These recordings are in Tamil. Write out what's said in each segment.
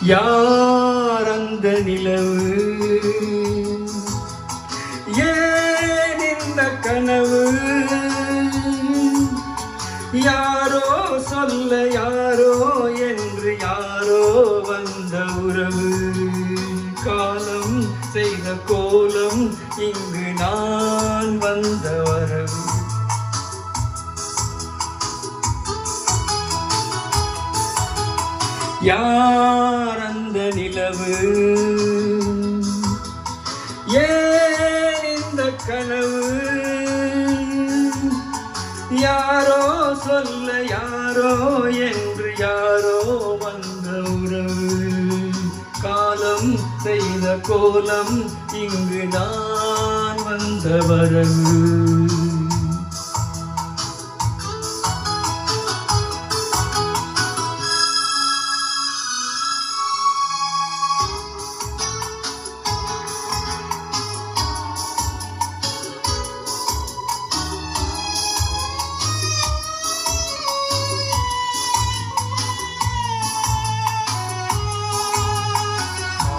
யார் அந்த நிலவு? ஏன் இந்த கனவு? யாரோ சொல்ல யாரோ என்று யாரோ வந்த உறவு. காலம் செய்த கோலம் இங்கு நான் வந்த வரவு. யார் அந்த நிலவு? ஏன் இந்த கனவு? யாரோ சொல்ல யாரோ என்று யாரோ வந்த உறவு. காலம் செய்த கோலம் இங்கு நான் வந்த வரவு.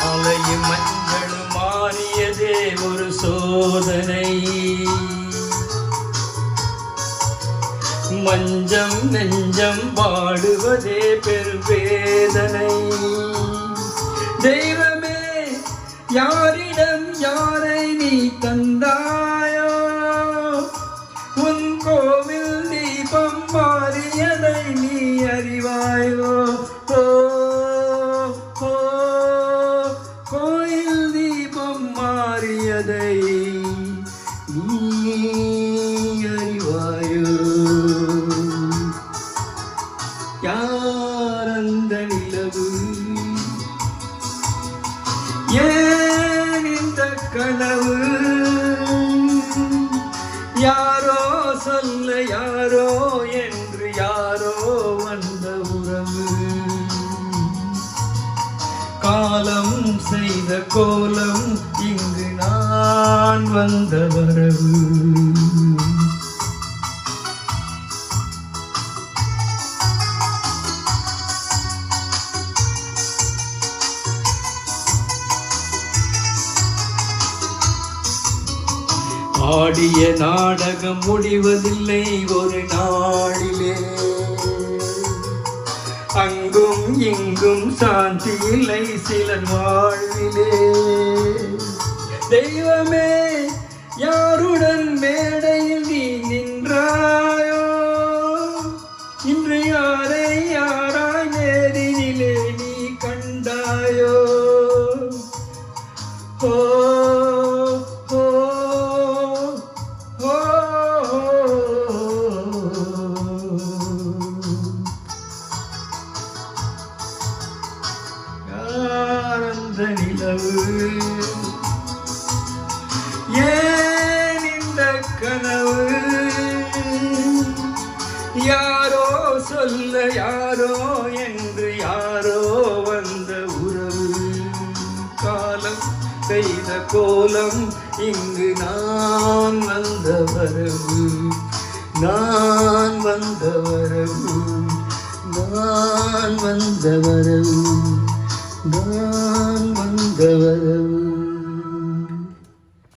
மாலையும் மஞ்சளும் மாறியதே ஒரு சோதனை. மஞ்சம் நெஞ்சம் வாடுவதே பெரும் வேதனை. தெய்வமே யாரிடம் யாரை நீ தந்தாயோ? உன் கோவில் தீபம் மாறியதை நீ அறிவாயோ? கோயில் தீபம் மாறியதை நீ அறிவாயோ? யார் அந்த நிலவு? ஏன் இந்த கனவு? யாரோ சொல்ல யாரோ என்று யாரோ வந்த உறவு. காலம் செய்த கோலம் இங்கு நான் வந்த வரவு. ஆடிய நாடகம் முடிவதில்லை ஒரு நாளிலே. அங்கும் இங்கும் சாந்தி இல்லை சிலர் வாழ்விலே. தெய்வமே யாருடன் மேடையில் நீ நின்றாயோ? இன்று யாரை யாராய் நேரினிலே நீ கண்டாயோ? ஓ நிலவு? ஏன் இந்த கனவு? யாரோ சொல்ல யாரோ என்று யாரோ வந்த உறவு. காலம் செய்த கோலம் இங்கு நான் வந்த வரவு. நான் வந்த வரவு. நான் வந்த வரவு. நான் வந்தவர்